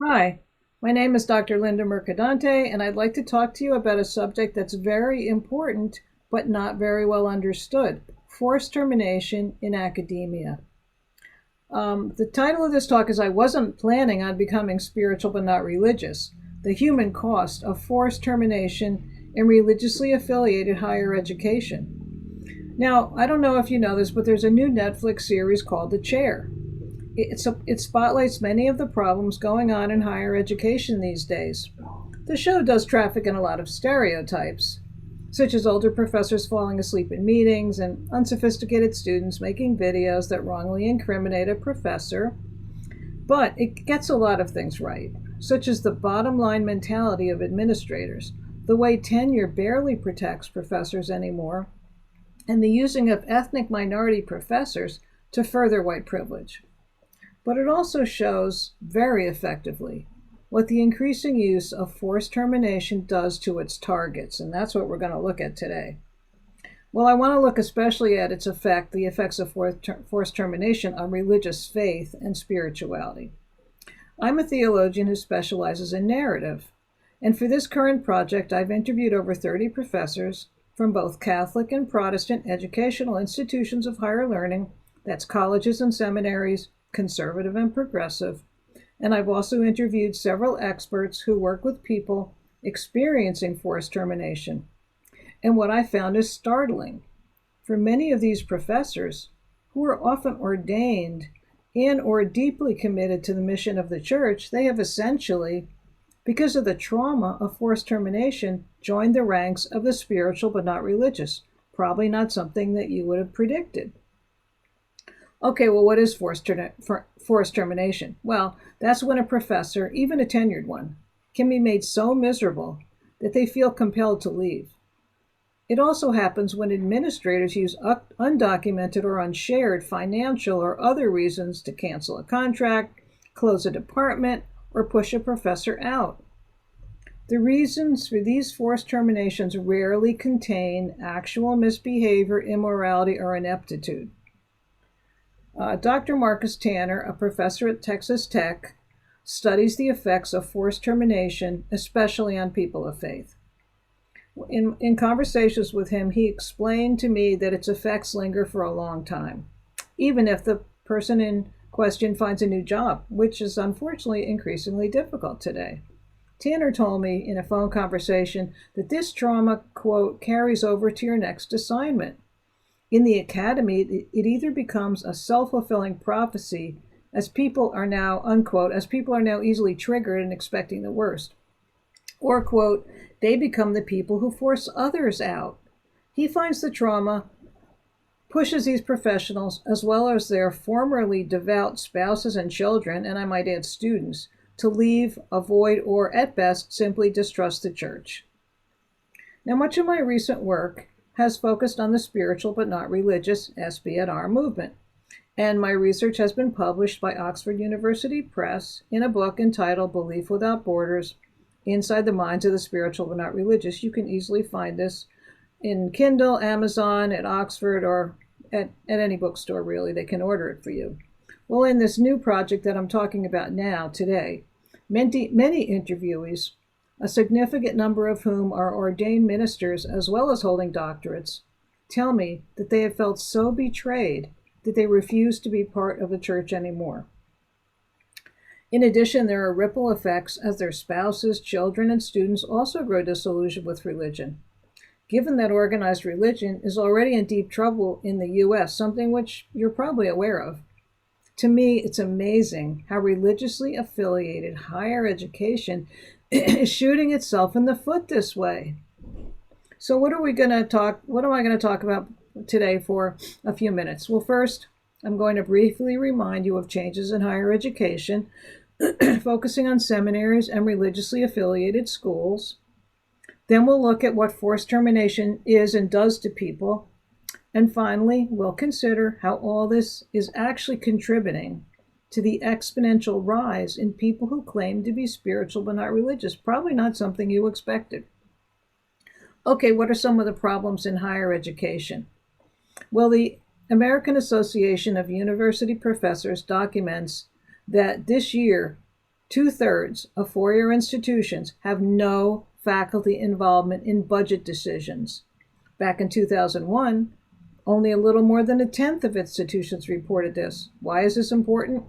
Hi, my name is Dr. Linda Mercadante, and I'd like to talk to you about a subject that's very important but not very well understood: forced termination in academia. The title of this talk is I Wasn't Planning on Becoming Spiritual but Not Religious: The Human Cost of Forced Termination in Religiously Affiliated Higher Education. Now, I don't know if you know this, but there's a new Netflix series called The Chair. It spotlights many of the problems going on in higher education these days. The show does traffic in a lot of stereotypes, such as older professors falling asleep in meetings and unsophisticated students making videos that wrongly incriminate a professor. But it gets a lot of things right, such as the bottom line mentality of administrators, the way tenure barely protects professors anymore, and the using of ethnic minority professors to further white privilege. But it also shows very effectively what the increasing use of forced termination does to its targets, and that's what we're going to look at today. Well, I want to look especially at the effects of forced termination on religious faith and spirituality. I'm a theologian who specializes in narrative, and for this current project, I've interviewed over 30 professors from both Catholic and Protestant educational institutions of higher learning, that's colleges and seminaries, conservative and progressive, and I've also interviewed several experts who work with people experiencing forced termination. And what I found is startling. For many of these professors, who are often ordained in or deeply committed to the mission of the church, they have essentially, because of the trauma of forced termination, joined the ranks of the spiritual but not religious. Probably not something that you would have predicted. Okay, well, what is forced termination? Well, that's when a professor, even a tenured one, can be made so miserable that they feel compelled to leave. It also happens when administrators use undocumented or unshared financial or other reasons to cancel a contract, close a department, or push a professor out. The reasons for these forced terminations rarely contain actual misbehavior, immorality, or ineptitude. Dr. Marcus Tanner, a professor at Texas Tech, studies the effects of forced termination, especially on people of faith. In conversations with him, he explained to me that its effects linger for a long time, even if the person in question finds a new job, which is unfortunately increasingly difficult today. Tanner told me in a phone conversation that this trauma, quote, carries over to your next assignment. In the academy, it either becomes a self-fulfilling prophecy, as people are now, unquote, as people are now easily triggered and expecting the worst, or, quote, they become the people who force others out. He finds the trauma pushes these professionals, as well as their formerly devout spouses and children, and I might add students, to leave, avoid, or at best, simply distrust the church. Now, much of my recent work has focused on the spiritual but not religious SB&R movement, and my research has been published by Oxford University Press in a book entitled Belief Without Borders: Inside the Minds of the Spiritual but Not Religious. You can easily find this in Kindle, Amazon, at Oxford, or at any bookstore, really. They can order it for you. Well, in this new project that I'm talking about now, today, many interviewees, a significant number of whom are ordained ministers as well as holding doctorates, tell me that they have felt so betrayed that they refuse to be part of the church anymore. In addition, there are ripple effects as their spouses, children, and students also grow disillusioned with religion. Given that organized religion is already in deep trouble in the U.S., something which you're probably aware of, to me, it's amazing how religiously affiliated higher education is shooting itself in the foot this way. So what am I going to talk about today for a few minutes? Well, first, I'm going to briefly remind you of changes in higher education, focusing on seminaries and religiously affiliated schools. Then we'll look at what forced termination is and does to people. And finally, we'll consider how all this is actually contributing to the exponential rise in people who claim to be spiritual but not religious. Probably not something you expected. Okay, what are some of the problems in higher education? Well, the American Association of University Professors documents that this year, 2/3 of four-year institutions have no faculty involvement in budget decisions. Back in 2001, only a little more than a tenth of institutions reported this. Why is this important?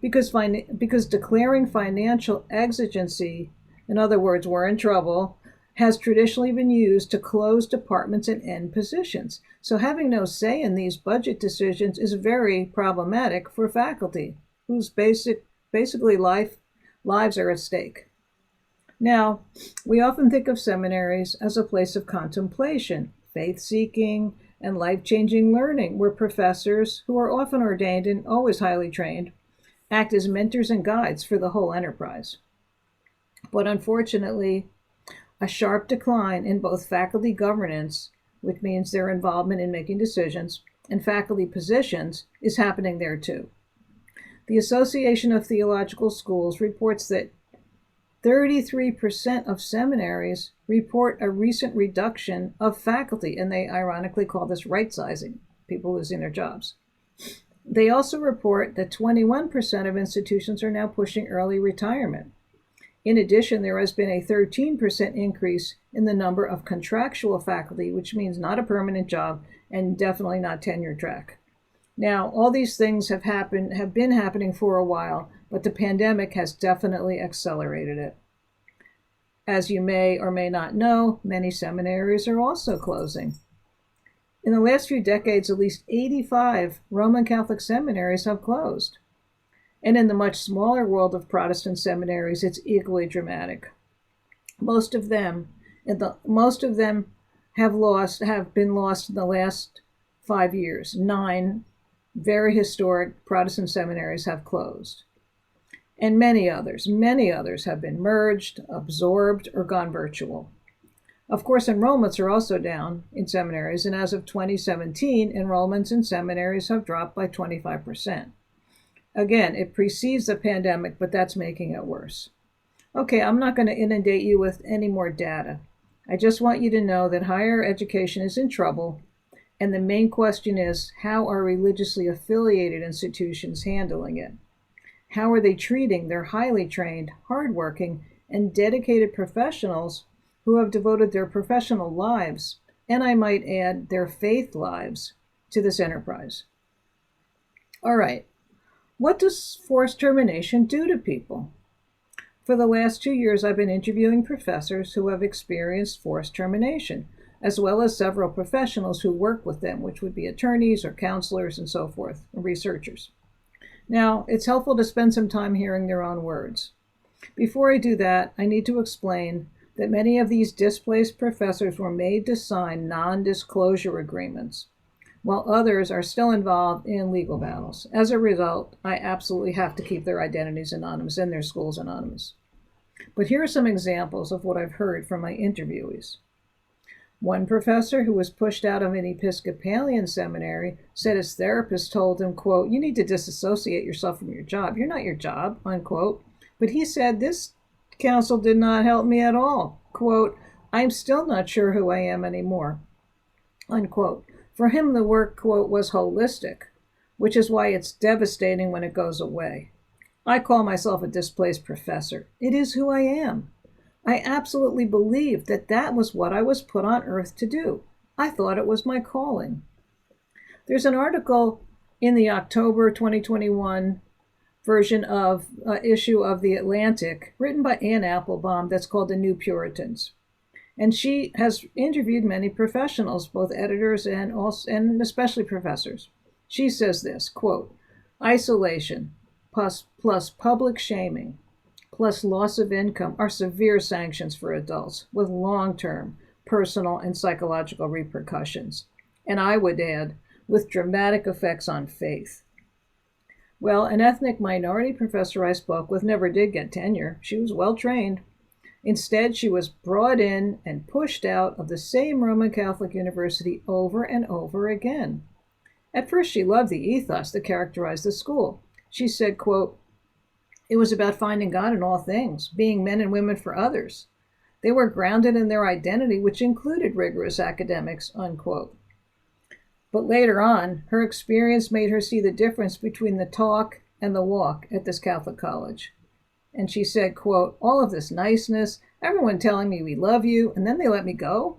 Because declaring financial exigency, in other words, we're in trouble, has traditionally been used to close departments and end positions. So having no say in these budget decisions is very problematic for faculty, whose basically lives are at stake. Now, we often think of seminaries as a place of contemplation, faith-seeking, and life-changing learning, where professors, who are often ordained and always highly trained, act as mentors and guides for the whole enterprise. But unfortunately, a sharp decline in both faculty governance, which means their involvement in making decisions, and faculty positions is happening there too. The Association of Theological Schools reports that 33% of seminaries report a recent reduction of faculty, and they ironically call this right-sizing, people losing their jobs. They also report that 21% of institutions are now pushing early retirement. In addition, there has been a 13% increase in the number of contractual faculty, which means not a permanent job and definitely not tenure track. Now, all these things have been happening for a while, but the pandemic has definitely accelerated it. As you may or may not know, many seminaries are also closing. In the last few decades, at least 85 Roman Catholic seminaries have closed. And in the much smaller world of Protestant seminaries, it's equally dramatic. Most of them have been lost in the last 5 years. 9 very historic Protestant seminaries have closed. And many others have been merged, absorbed, or gone virtual. Of course, enrollments are also down in seminaries, and as of 2017, enrollments in seminaries have dropped by 25%. Again, it precedes the pandemic, but that's making it worse. Okay, I'm not going to inundate you with any more data. I just want you to know that higher education is in trouble, and the main question is, how are religiously affiliated institutions handling it? How are they treating their highly trained, hardworking, and dedicated professionals who have devoted their professional lives, and I might add, their faith lives, to this enterprise? All right. What does forced termination do to people? For the last 2 years, I've been interviewing professors who have experienced forced termination, as well as several professionals who work with them, which would be attorneys or counselors and so forth, and researchers. Now, it's helpful to spend some time hearing their own words. Before I do that, I need to explain that many of these displaced professors were made to sign non-disclosure agreements, while others are still involved in legal battles. As a result, I absolutely have to keep their identities anonymous and their schools anonymous. But here are some examples of what I've heard from my interviewees. One professor who was pushed out of an Episcopalian seminary said his therapist told him, quote, "You need to disassociate yourself from your job. You're not your job," unquote. But he said, "This counsel did not help me at all. Quote, I'm still not sure who I am anymore," unquote. For him, the work, quote, was holistic, which is why it's devastating when it goes away. I call myself a displaced professor. It is who I am. I absolutely believed that that was what I was put on earth to do. I thought it was my calling. There's an article in the October 2021 version of issue of The Atlantic, written by Ann Applebaum, that's called The New Puritans. And she has interviewed many professionals, both editors and especially professors. She says this, quote, "Isolation plus public shaming plus loss of income are severe sanctions for adults with long-term personal and psychological repercussions. And I would add, with dramatic effects on faith." Well, an ethnic minority professor I spoke with never did get tenure. She was well trained. Instead, she was brought in and pushed out of the same Roman Catholic university over and over again. At first, she loved the ethos that characterized the school. She said, quote, "It was about finding God in all things, being men and women for others. They were grounded in their identity, which included rigorous academics," unquote. But later on, her experience made her see the difference between the talk and the walk at this Catholic college. And she said, quote, all of this niceness, everyone telling me we love you, and then they let me go?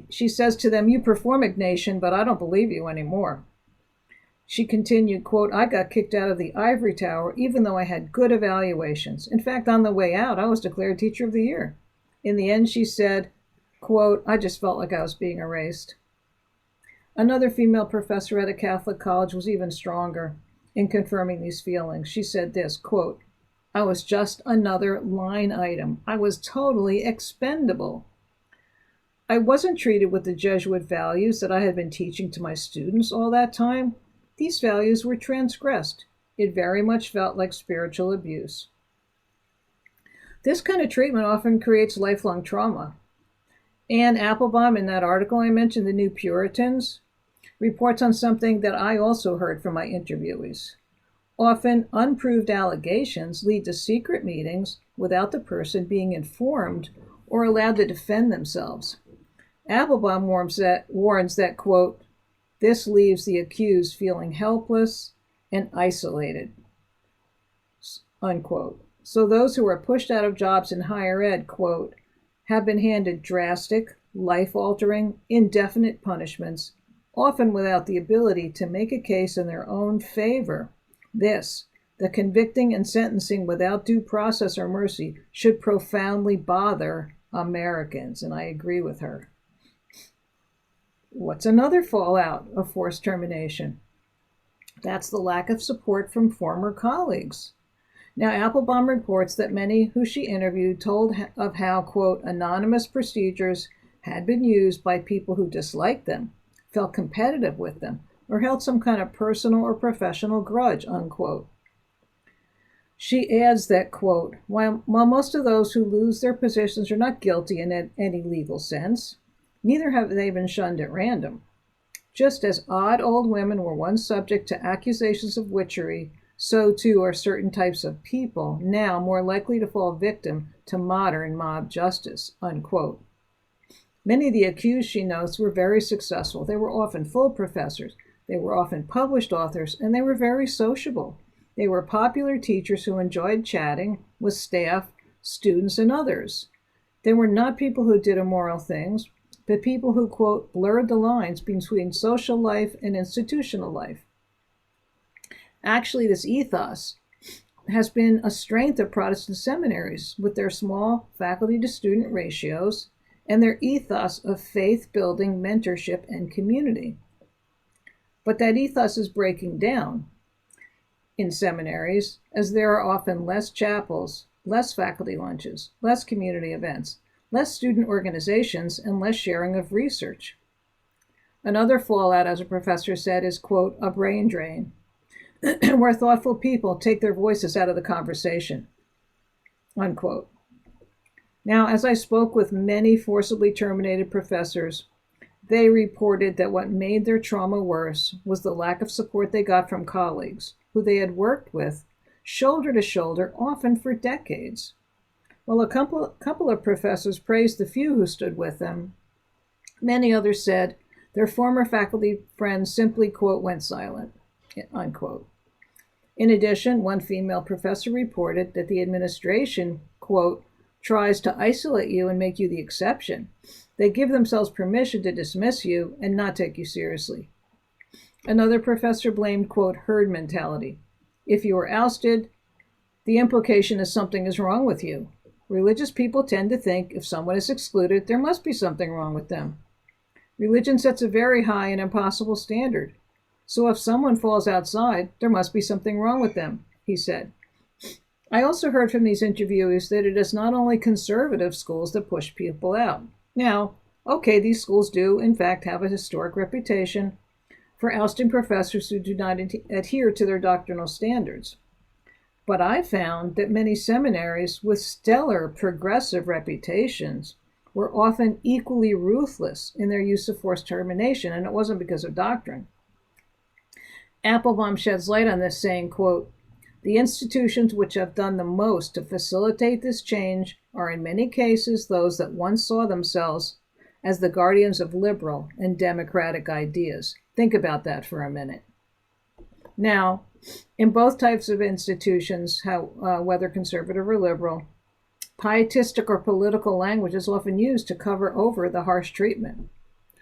She says to them, you perform, Ignatian, but I don't believe you anymore. She continued, quote, I got kicked out of the ivory tower even though I had good evaluations. In fact, on the way out, I was declared Teacher of the Year. In the end, she said, quote, I just felt like I was being erased. Another female professor at a Catholic college was even stronger in confirming these feelings. She said this, quote, I was just another line item. I was totally expendable. I wasn't treated with the Jesuit values that I had been teaching to my students all that time. These values were transgressed. It very much felt like spiritual abuse. This kind of treatment often creates lifelong trauma. Anne Applebaum, in that article I mentioned, The New Puritans, reports on something that I also heard from my interviewees. Often, unproved allegations lead to secret meetings without the person being informed or allowed to defend themselves. Applebaum warns that, quote, this leaves the accused feeling helpless and isolated, unquote. So those who are pushed out of jobs in higher ed, quote, have been handed drastic, life-altering, indefinite punishments, often without the ability to make a case in their own favor. This, the convicting and sentencing without due process or mercy, should profoundly bother Americans, and I agree with her. What's another fallout of forced termination? That's the lack of support from former colleagues. Now, Applebaum reports that many who she interviewed told of how, quote, anonymous procedures had been used by people who disliked them, felt competitive with them, or held some kind of personal or professional grudge, unquote. She adds that, quote, while most of those who lose their positions are not guilty in any legal sense, neither have they been shunned at random. Just as odd old women were once subject to accusations of witchery, so too are certain types of people now more likely to fall victim to modern mob justice, unquote. Many of the accused, she notes, were very successful. They were often full professors. They were often published authors, and they were very sociable. They were popular teachers who enjoyed chatting with staff, students, and others. They were not people who did immoral things, but people who, quote, blurred the lines between social life and institutional life. Actually, this ethos has been a strength of Protestant seminaries with their small faculty-to-student ratios and their ethos of faith-building mentorship and community. But that ethos is breaking down in seminaries as there are often less chapels, less faculty lunches, less community events, less student organizations, and less sharing of research. Another fallout, as a professor said, is, quote, a brain drain, where thoughtful people take their voices out of the conversation, unquote. Now, as I spoke with many forcibly terminated professors, they reported that what made their trauma worse was the lack of support they got from colleagues who they had worked with shoulder to shoulder, often for decades. While a couple of professors praised the few who stood with them, many others said their former faculty friends simply, quote, went silent, unquote. In addition, one female professor reported that the administration, quote, tries to isolate you and make you the exception. They give themselves permission to dismiss you and not take you seriously. Another professor blamed, quote, herd mentality. If you are ousted, the implication is something is wrong with you. Religious people tend to think if someone is excluded, there must be something wrong with them. Religion sets a very high and impossible standard. So if someone falls outside, there must be something wrong with them, he said. I also heard from these interviewees that it is not only conservative schools that push people out. Now, okay, these schools do, in fact, have a historic reputation for ousting professors who do not adhere to their doctrinal standards. But I found that many seminaries with stellar progressive reputations were often equally ruthless in their use of forced termination, and it wasn't because of doctrine. Applebaum sheds light on this, saying, quote, the institutions which have done the most to facilitate this change are in many cases those that once saw themselves as the guardians of liberal and democratic ideas. Think about that for a minute. Now, In both types of institutions, whether conservative or liberal, pietistic or political language is often used to cover over the harsh treatment.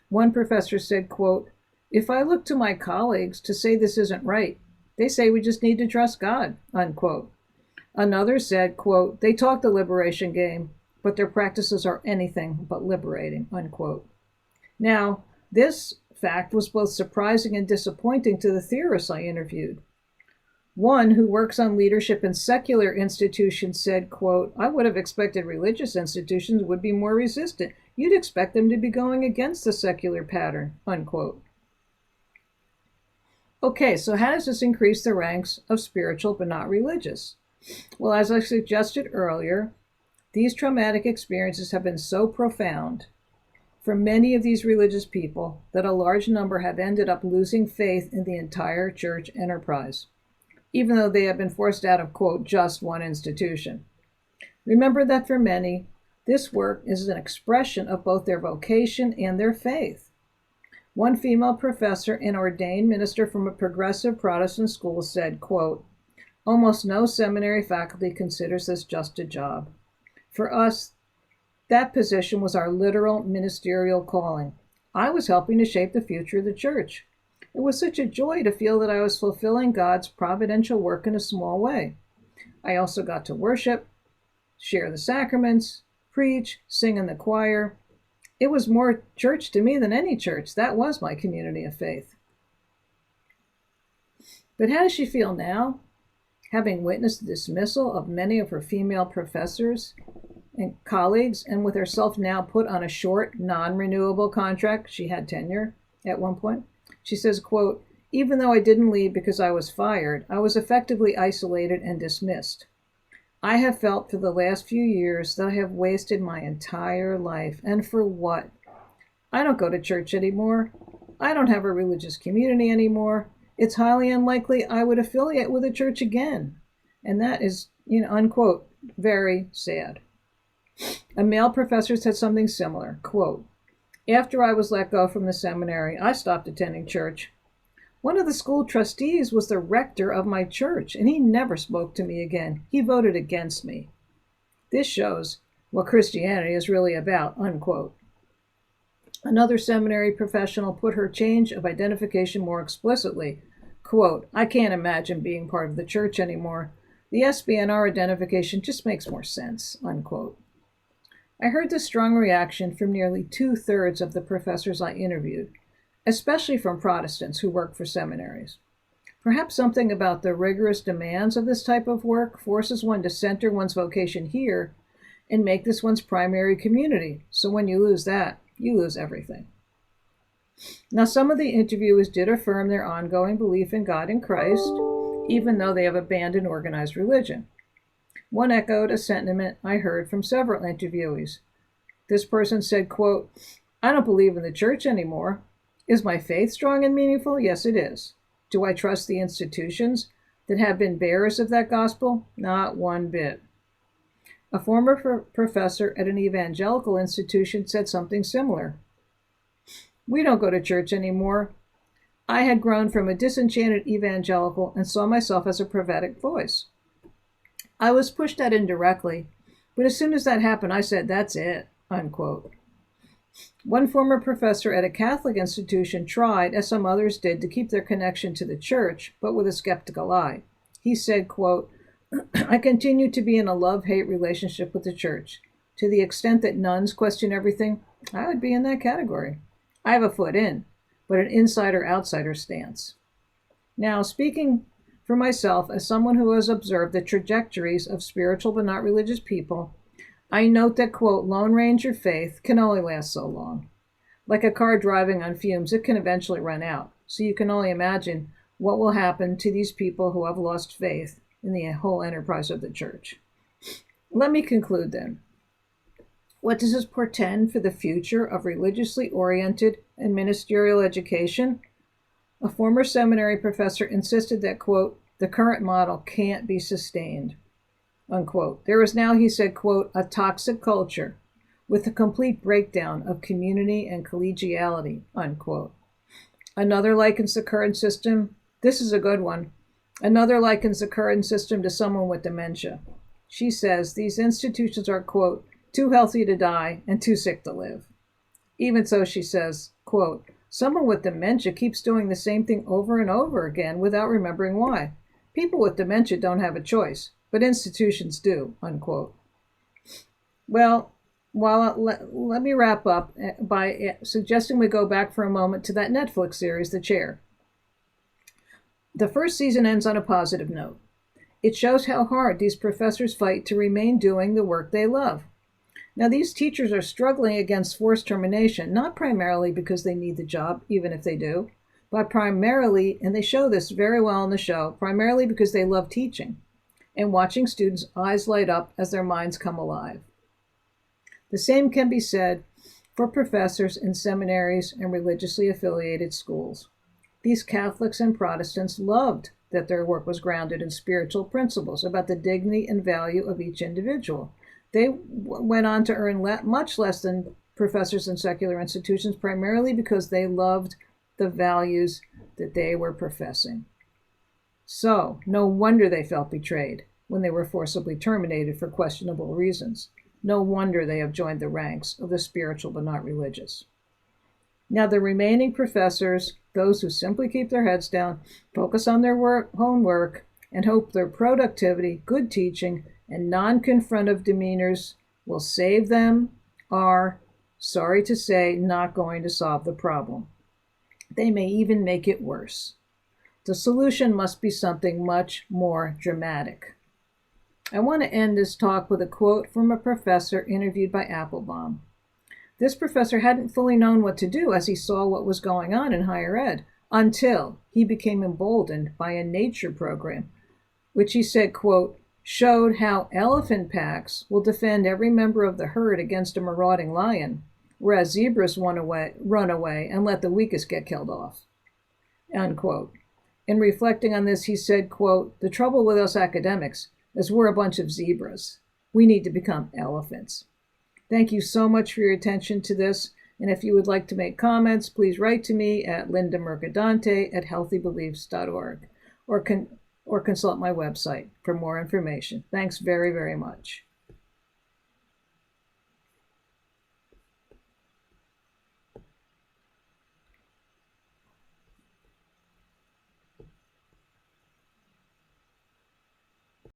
One professor said, quote, "If I look to my colleagues to say this isn't right, they say we just need to trust God," unquote. Another said, quote, "They talk the liberation game, but their practices are anything but liberating," unquote. Now, this fact was both surprising and disappointing to the theorists I interviewed. One who works on leadership in secular institutions said, quote, "I would have expected religious institutions would be more resistant. You'd expect them to be going against the secular pattern," unquote. Okay, so how does this increase the ranks of spiritual but not religious? Well, as I suggested earlier, these traumatic experiences have been so profound for many of these religious people that a large number have ended up losing faith in the entire church enterprise, even though they have been forced out of, quote, just one institution. Remember that for many, this work is an expression of both their vocation and their faith. One female professor and ordained minister from a progressive Protestant school said, quote, "Almost no seminary faculty considers this just a job. For us, that position was our literal ministerial calling. I was helping to shape the future of the church. It was such a joy to feel that I was fulfilling God's providential work in a small way. I also got to worship, share the sacraments, preach, sing in the choir. It was more church to me than any church. That was my community of faith." But how does she feel now, having witnessed the dismissal of many of her female professors and colleagues, and with herself now put on a short, non-renewable contract? She had tenure at one point. She says, quote, "Even though I didn't leave because I was fired, I was effectively isolated and dismissed. I have felt for the last few years that I have wasted my entire life. And for what? I don't go to church anymore. I don't have a religious community anymore. It's highly unlikely I would affiliate with a church again." And that is, unquote, very sad. A male professor said something similar, quote, "After I was let go from the seminary, I stopped attending church. One of the school trustees was the rector of my church, and he never spoke to me again. He voted against me. This shows what Christianity is really about," unquote. Another seminary professional put her change of identification more explicitly, quote, "I can't imagine being part of the church anymore. The SBNR identification just makes more sense," unquote. I heard the strong reaction from nearly 2/3 of the professors I interviewed, especially from Protestants who work for seminaries. Perhaps something about the rigorous demands of this type of work forces one to center one's vocation here and make this one's primary community. So when you lose that, you lose everything. Now, some of the interviewers did affirm their ongoing belief in God and Christ, even though they have abandoned organized religion. One echoed a sentiment I heard from several interviewees. This person said, quote, "I don't believe in the church anymore. Is my faith strong and meaningful? Yes, it is. Do I trust the institutions that have been bearers of that gospel? Not one bit." A former professor at an evangelical institution said something similar. "We don't go to church anymore. I had grown from a disenchanted evangelical and saw myself as a prophetic voice. I was pushed out indirectly, but as soon as that happened, I said, that's it," unquote. One former professor at a Catholic institution tried, as some others did, to keep their connection to the church, but with a skeptical eye. He said, quote, "I continue to be in a love-hate relationship with the church. To the extent that nuns question everything, I would be in that category. I have a foot in, but an insider-outsider stance." Now, speaking for myself, as someone who has observed the trajectories of spiritual but not religious people, I note that, quote, "Lone Ranger faith can only last so long. Like a car driving on fumes, it can eventually run out. So you can only imagine what will happen to these people who have lost faith in the whole enterprise of the church." Let me conclude then. What does this portend for the future of religiously oriented and ministerial education? A former seminary professor insisted that, quote, "The current model can't be sustained," unquote. There is now, he said, quote, "a toxic culture with a complete breakdown of community and collegiality," unquote. Another likens the current system. This is a good one. Another likens the current system to someone with dementia. She says these institutions are, quote, too healthy to die and too sick to live. Even so, she says, quote, someone with dementia keeps doing the same thing over and over again without remembering why. People with dementia don't have a choice, but institutions do, unquote. Well, let me wrap up by suggesting we go back for a moment to that Netflix series, The Chair. The first season ends on a positive note. It shows how hard these professors fight to remain doing the work they love. Now, these teachers are struggling against forced termination, not primarily because they need the job, even if they do, but primarily, and they show this very well in the show, primarily because they love teaching and watching students' eyes light up as their minds come alive. The same can be said for professors in seminaries and religiously affiliated schools. These Catholics and Protestants loved that their work was grounded in spiritual principles about the dignity and value of each individual. They went on to earn much less than professors in secular institutions, primarily because they loved the values that they were professing. So, no wonder they felt betrayed when they were forcibly terminated for questionable reasons. No wonder they have joined the ranks of the spiritual but not religious. Now, the remaining professors, those who simply keep their heads down, focus on their homework, and hope their productivity, good teaching, and non-confrontive demeanors will save them, are, sorry to say, not going to solve the problem. They may even make it worse. The solution must be something much more dramatic. I want to end this talk with a quote from a professor interviewed by Applebaum. This professor hadn't fully known what to do as he saw what was going on in higher ed until he became emboldened by a nature program, which he said, quote, showed how elephant packs will defend every member of the herd against a marauding lion, whereas zebras run away and let the weakest get killed off, unquote. In reflecting on this, he said, quote, the trouble with us academics is we're a bunch of zebras. We need to become elephants. Thank you so much for your attention to this. And if you would like to make comments, please write to me at lindamercadante@healthybeliefs.org or consult my website for more information. Thanks very, very much.